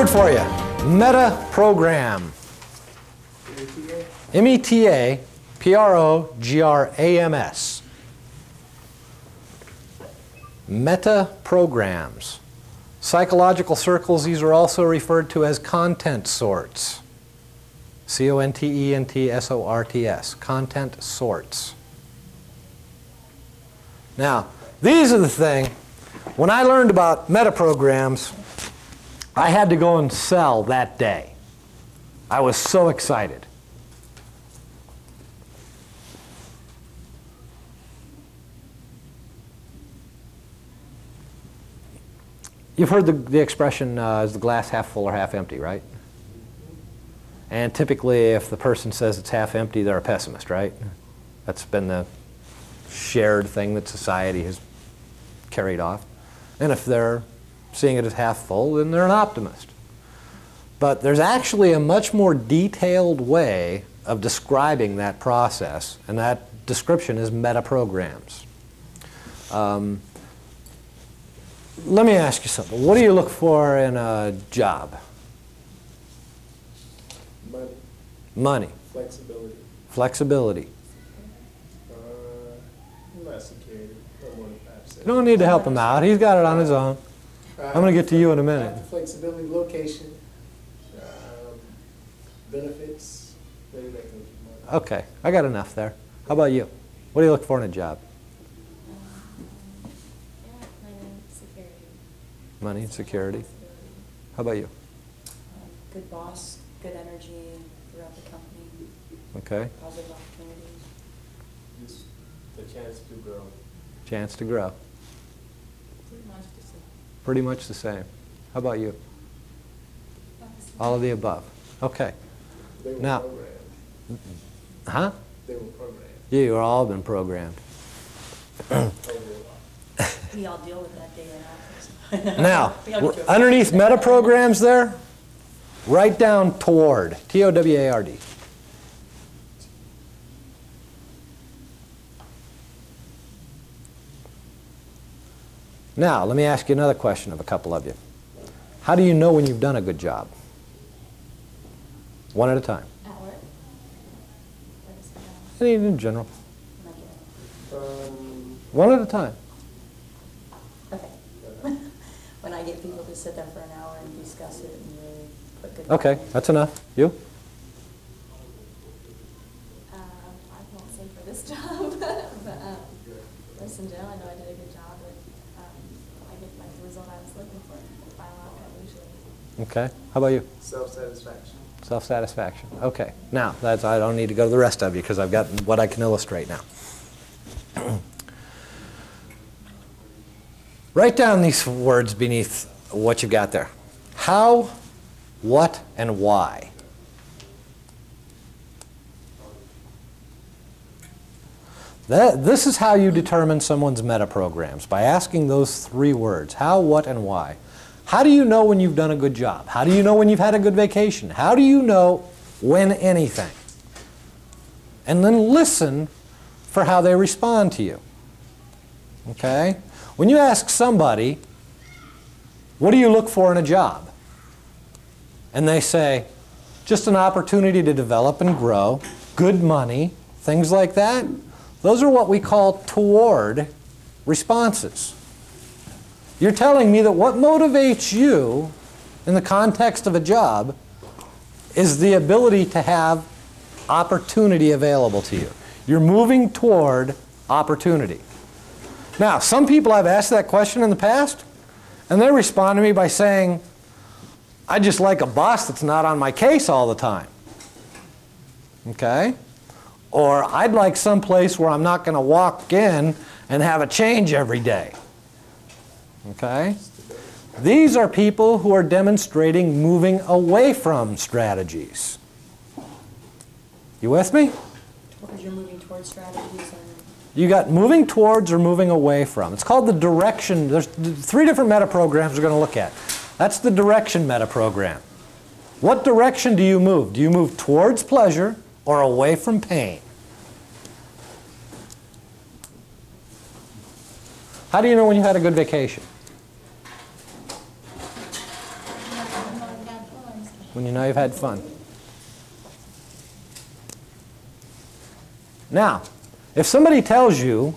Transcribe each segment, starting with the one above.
word for you. Meta-program. M-E-T-A-P-R-O-G-R-A-M-S. Meta-programs. Psychological circles, these are also referred to as content sorts. C-O-N-T-E-N-T-S-O-R-T-S. Content sorts. Now, these are the thing. When I learned about metaprograms, I had to go and sell that day. I was so excited. You've heard the expression, is the glass half full or half empty, right? And typically, if the person says it's half empty, they're a pessimist, right? That's been the shared thing that society has carried off. And if they're seeing it as half full, then they're an optimist. But there's actually a much more detailed way of describing that process, and that description is metaprograms. Let me ask you something. What do you look for in a job? Money. Money. Flexibility. Flexibility. Not security. You don't need to help him out. He's got it on his own. I'm going to get to you in a minute. Flexibility, location, benefits. Maybe that can keep money. Okay, I got enough there. How about you? What do you look for in a job? Money and security. How about you? Good boss, good energy throughout the company. Okay. Positive opportunities. Just the chance to grow. Chance to grow. Pretty much the same. Pretty much the same. How about you? All of the above. Okay. They were Now, programmed. huh? They were programmed. You've all been programmed. We all deal with that day in office. Now, underneath metaprograms there, write down toward, T-O-W-A-R-D. Now, let me ask you another question of a couple of you. How do you know when you've done a good job? One at a time. At work? Any in general. One at a time. Okay. When I get people to sit there for an hour and discuss it and really put good. Okay, that's enough. You? I won't say for this job, but just in general, I know I did a good job, but I get like the result I was looking for by a lot usually. Okay. How about you? Self-satisfaction. Self-satisfaction. Okay. Now, that's, I don't need to go to the rest of you because I've got what I can illustrate now. Write down these words beneath what you've got there. How, what, and why. This is how you determine someone's metaprograms, by asking those three words, how, what, and why. How do you know when you've done a good job? How do you know when you've had a good vacation? How do you know when anything? And then listen for how they respond to you. Okay? When you ask somebody, what do you look for in a job? And they say, just an opportunity to develop and grow, good money, things like that. Those are what we call toward responses. You're telling me that what motivates you in the context of a job is the ability to have opportunity available to you. You're moving toward opportunity. Now, some people I've asked that question in the past, and they respond to me by saying, I just like a boss that's not on my case all the time. Okay? Or I'd like some place where I'm not going to walk in and have a change every day. Okay? These are people who are demonstrating moving away from strategies. You with me? Because you're moving towards strategies. You got moving towards or moving away from. It's called the direction. There's three different metaprograms we're going to look at. That's the direction metaprogram. What direction do you move? Do you move towards pleasure or away from pain? How do you know when you had a good vacation? when you know you've had fun. Now, if somebody tells you,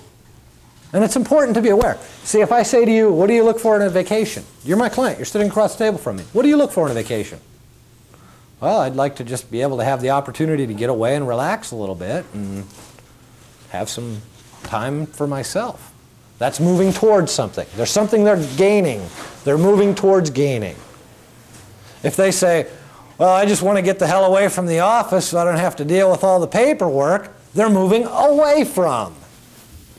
and it's important to be aware. See, if I say to you, what do you look for in a vacation? You're my client. You're sitting across the table from me. What do you look for in a vacation? Well, I'd like to just be able to have the opportunity to get away and relax a little bit and have some time for myself. That's moving towards something. There's something they're gaining. They're moving towards gaining. If they say, well, I just want to get the hell away from the office so I don't have to deal with all the paperwork, they're moving away from.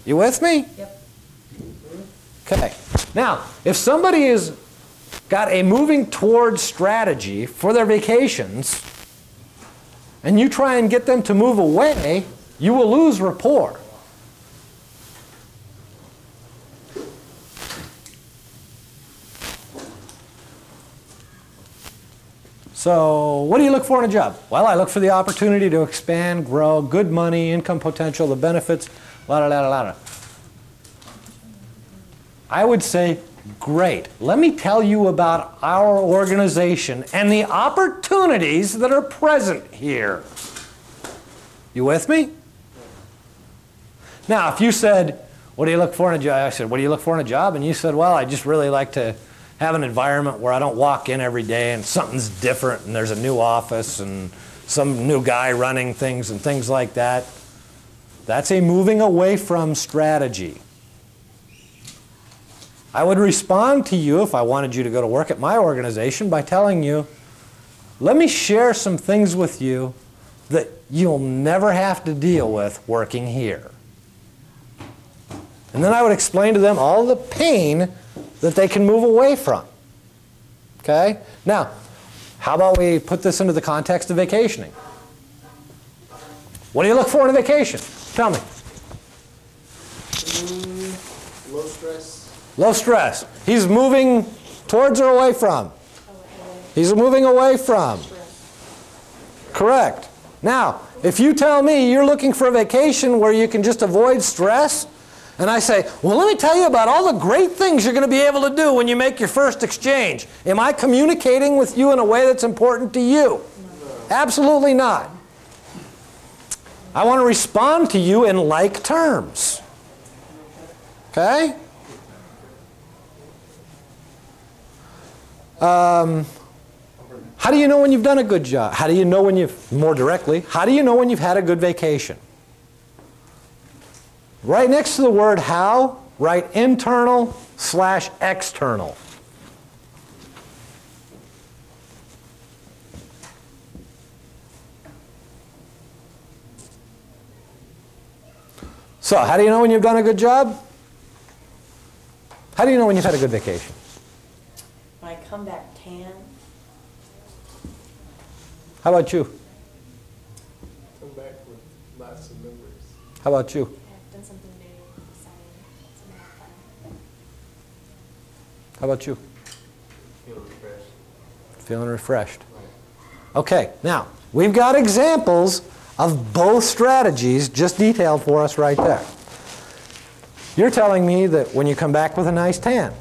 You with me? Yep. Okay. Now, if somebody has got a moving towards strategy for their vacations, and you try and get them to move away, you will lose rapport. So what do you look for in a job? Well, I look for the opportunity to expand, grow, good money, income potential, the benefits, la la la la la. I would say, great. Let me tell you about our organization and the opportunities that are present here. You with me? Now, if you said, what do you look for in a job? I said, what do you look for in a job? And you said, well, I just really like to have an environment where I don't walk in every day and something's different and there's a new office and some new guy running things and things like that. That's a moving away from strategy. I would respond to you if I wanted you to go to work at my organization by telling you, let me share some things with you that you'll never have to deal with working here. And then I would explain to them all the pain that they can move away from. Okay? Now, how about we put this into the context of vacationing? What do you look for in a vacation? Tell me. Low stress. Low stress. He's moving towards or away from? He's moving away from. Correct. Now, if you tell me you're looking for a vacation where you can just avoid stress, and I say, well, let me tell you about all the great things you're going to be able to do when you make your first exchange. Am I communicating with you in a way that's important to you? No. Absolutely not. I want to respond to you in like terms. Okay? How do you know when you've done a good job? How do you know when you've, more directly, how do you know when you've had a good vacation? Right next to the word how, write internal/external. So, how do you know when you've done a good job? How do you know when you've had a good vacation? When I come back tan, How about you? Come back with lots of memories. How about you? I've done something new, exciting, something fun. How about you? Feel refreshed. Feeling refreshed. Right. Okay, now, we've got examples of both strategies just detailed for us right there. You're telling me that when you come back with a nice tan,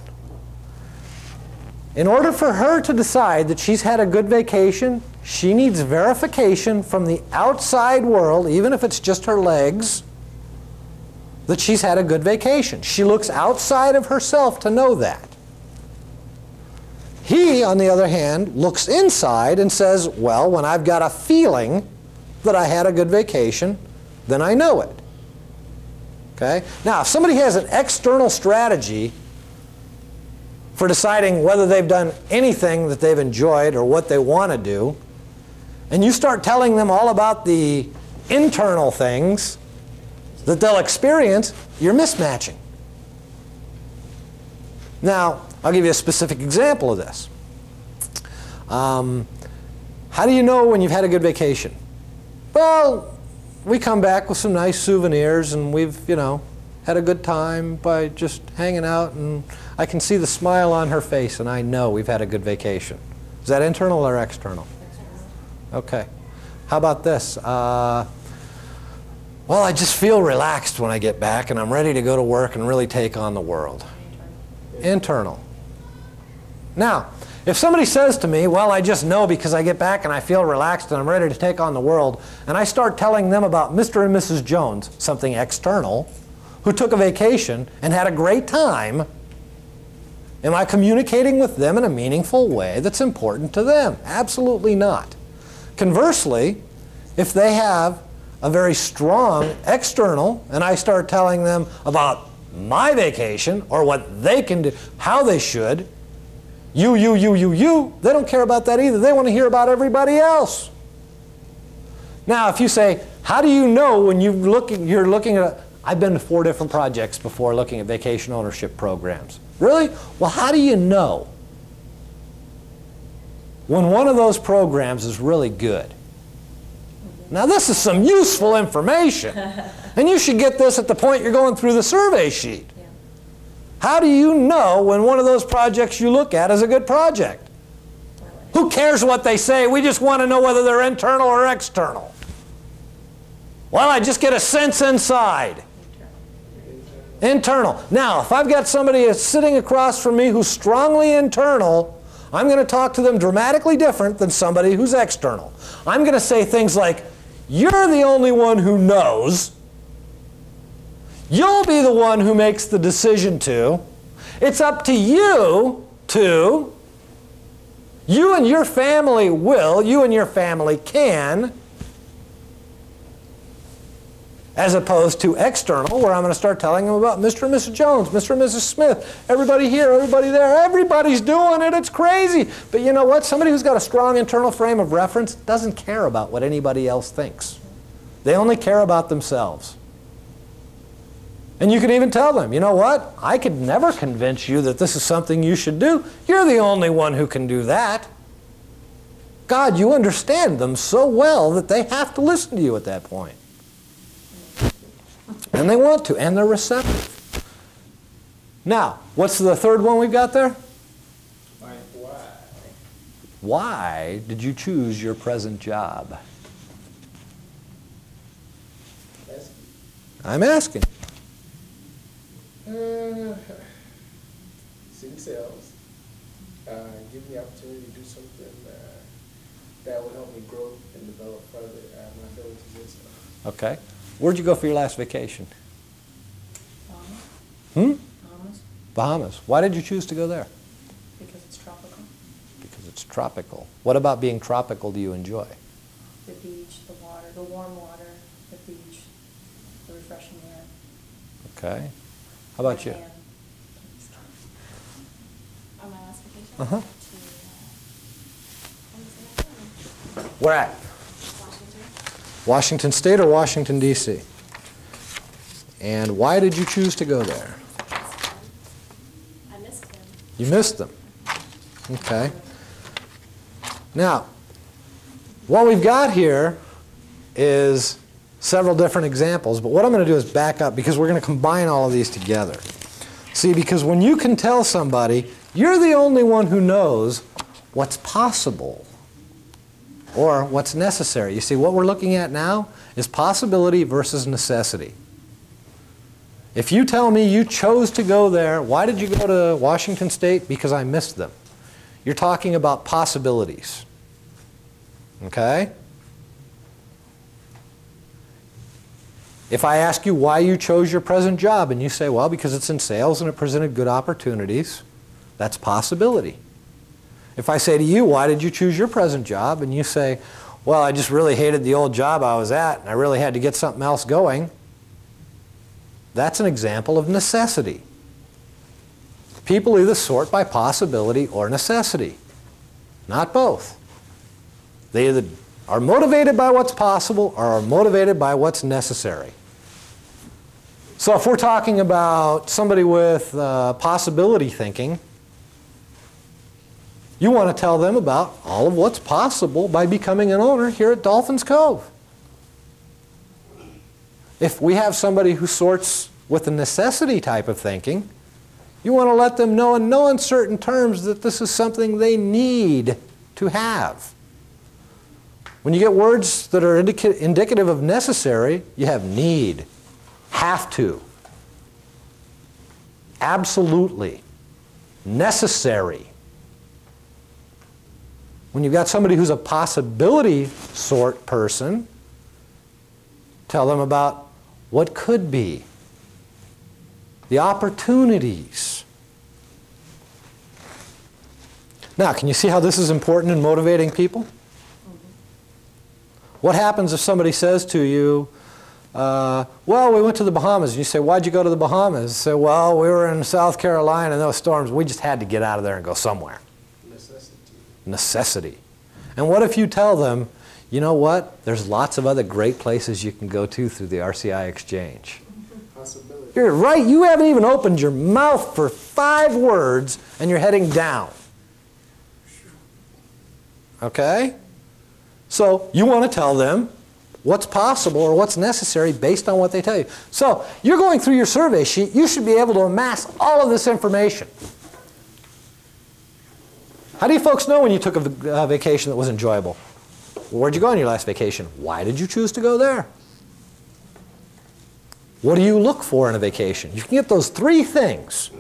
in order for her to decide that she's had a good vacation, she needs verification from the outside world, even if it's just her legs, that she's had a good vacation. She looks outside of herself to know that. He, on the other hand, looks inside and says, well, when I've got a feeling that I had a good vacation, then I know it. Okay? Now, if somebody has an external strategy for deciding whether they've done anything that they've enjoyed or what they want to do, and you start telling them all about the internal things that they'll experience, you're mismatching. Now, I'll give you a specific example of this. How do you know when you've had a good vacation? Well, we come back with some nice souvenirs and we've, had a good time by just hanging out, and I can see the smile on her face and I know we've had a good vacation. Is that internal or external? Okay. How about this? Well, I just feel relaxed when I get back and I'm ready to go to work and really take on the world. Internal. Now, If somebody says to me, well, I just know because I get back and I feel relaxed and I'm ready to take on the world, and I start telling them about Mr. and Mrs. Jones, something external, who took a vacation and had a great time, am I communicating with them in a meaningful way that's important to them? Absolutely not. Conversely, if they have a very strong external and I start telling them about my vacation or what they can do, how they should, you, they don't care about that either. They want to hear about everybody else. Now, if you say, how do you know when you're looking at, I've been to 4 different projects before looking at vacation ownership programs. Really? Well, how do you know when one of those programs is really good? Now, this is some useful information. And you should get this at the point you're going through the survey sheet. Yeah. How do you know when one of those projects you look at is a good project? Who cares what they say? We just want to know whether they're internal or external. Well, I just get a sense inside. Internal. Now, if I've got somebody sitting across from me who's strongly internal, I'm going to talk to them dramatically different than somebody who's external. I'm going to say things like, you're the only one who knows. You'll be the one who makes the decision to. It's up to you to. You and your family will. You and your family can. As opposed to external, where I'm going to start telling them about Mr. and Mrs. Jones, Mr. and Mrs. Smith, everybody here, everybody there, everybody's doing it, it's crazy. But you know what? Somebody who's got a strong internal frame of reference doesn't care about what anybody else thinks. They only care about themselves. And you can even tell them, you know what? I could never convince you that this is something you should do. You're the only one who can do that. God, you understand them so well that they have to listen to you at that point. And they want to, and they're receptive. Now, what's the third one we've got there? Why? Why did you choose your present job? I'm asking. City sales. Give me the opportunity to do something that will help me grow and develop further my abilities and stuff. Okay. Where'd you go for your last vacation? Bahamas. Bahamas. Why did you choose to go there? Because it's tropical. Because it's tropical. What about being tropical do you enjoy? The beach, the water, the warm water, the beach, the refreshing air. Okay. How about you? And On my last vacation, Uh-huh. I went to, Where at? Washington. Washington State or Washington, D.C.? And why did you choose to go there? I missed them. You missed them. Okay. Now, what we've got here is several different examples, but what I'm going to do is back up because we're going to combine all of these together. See, because when you can tell somebody, you're the only one who knows what's possible or what's necessary. You see, what we're looking at now is possibility versus necessity. If you tell me you chose to go there, why did you go to Washington State? Because I missed them. You're talking about possibilities. Okay? If I ask you why you chose your present job and you say, well, because it's in sales and it presented good opportunities, that's possibility. If I say to you, why did you choose your present job? And you say, well, I just really hated the old job I was at and I really had to get something else going. That's an example of necessity. People either sort by possibility or necessity, not both. They either are motivated by what's possible or are motivated by what's necessary. So if we're talking about somebody with possibility thinking, you want to tell them about all of what's possible by becoming an owner here at Dolphins Cove. If we have somebody who sorts with a necessity type of thinking, you want to let them know in no uncertain terms that this is something they need to have. When you get words that are indicative of necessary, you have need, have to, absolutely, necessary. When you've got somebody who's a possibility sort person, tell them about what could be, the opportunities. Now, can you see how this is important in motivating people? What happens if somebody says to you, well, we went to the Bahamas, and you say, why'd you go to the Bahamas? You say, well, we were in South Carolina and those storms, we just had to get out of there and go somewhere. Necessity. And what if you tell them, you know what, there's lots of other great places you can go to through the RCI exchange. Possibility. You're right, you haven't even opened your mouth for 5 words and you're heading down. Okay? So you want to tell them what's possible or what's necessary based on what they tell you. So you're going through your survey sheet, you should be able to amass all of this information. How do you folks know when you took a vacation that was enjoyable? Where'd you go on your last vacation? Why did you choose to go there? What do you look for in a vacation? You can get those 3 things.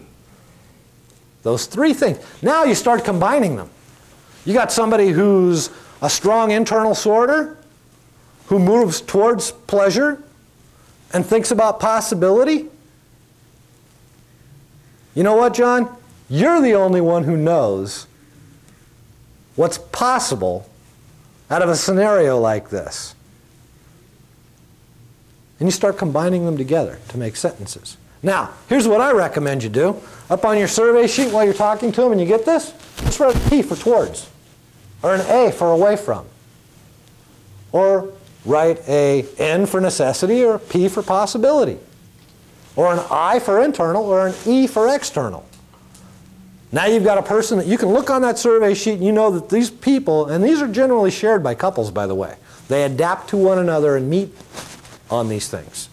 Those 3 things. Now you start combining them. You got somebody who's a strong internal sorter, who moves towards pleasure and thinks about possibility. You know what, John? You're the only one who knows what's possible out of a scenario like this. And you start combining them together to make sentences. Now, here's what I recommend you do. Up on your survey sheet while you're talking to them and you get this, just write a P for towards, or an A for away from. Or write a N for necessity or a P for possibility. Or an I for internal or an E for external. Now you've got a person that you can look on that survey sheet and you know that these people, and these are generally shared by couples, by the way. They adapt to one another and meet on these things.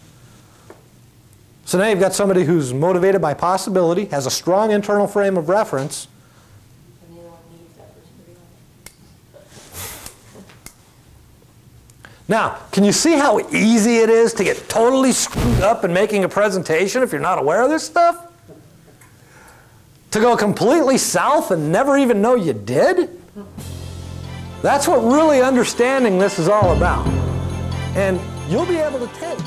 So now you've got somebody who's motivated by possibility, has a strong internal frame of reference. And the other one needs that person to be on it. Now, can you see how easy it is to get totally screwed up in making a presentation if you're not aware of this stuff? To go completely south and never even know you did? That's what really understanding this is all about. And you'll be able to take